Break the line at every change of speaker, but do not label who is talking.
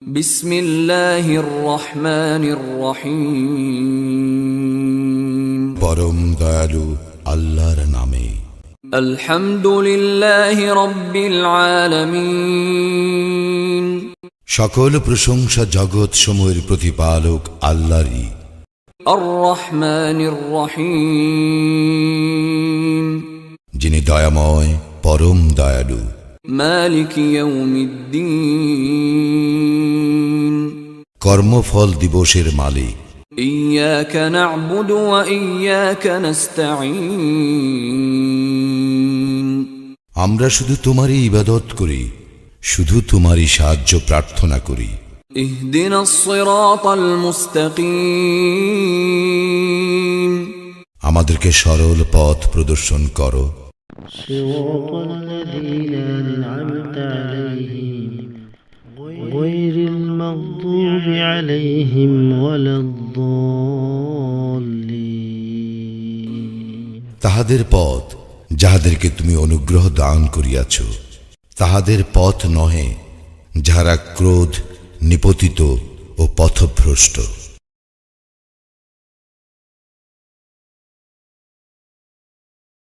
বিসমিল্লাহির রহমানির রহিম।
পরম দয়ালু আল্লাহর নামে।
আলহামদুলিল্লাহি রাব্বিল আলামিন।
সকল প্রশংসা জগৎ সমূহের প্রতিপালক আল্লাহরই।
আর রহমানির রহিম।
যিনি দয়াময় পরম দয়ালু।
মালিক ইয়াউমিদ্দিন।
কর্মফল দিবসের মালিক।
ইয়াকা না'বুদু ওয়া ইয়াকা নাস্তাঈন।
আমরা শুধু তোমারই ইবাদত করি, শুধু তোমারই সাহায্য প্রার্থনা করি।
ইহদিনাস সিরাতাল মুস্তাকিম।
আমাদেরকে সরল পথ প্রদর্শন করো।
صراط الذين أنعمت عليهم غير المغضوب عليهم ولا الضالين।
তাহাদের পথ যাহাদেরকে তুমি অনুগ্রহ দান করিয়াছ, তাহাদের পথ নহে যাহারা ক্রোধ নিপতিত ও পথভ্রষ্ট।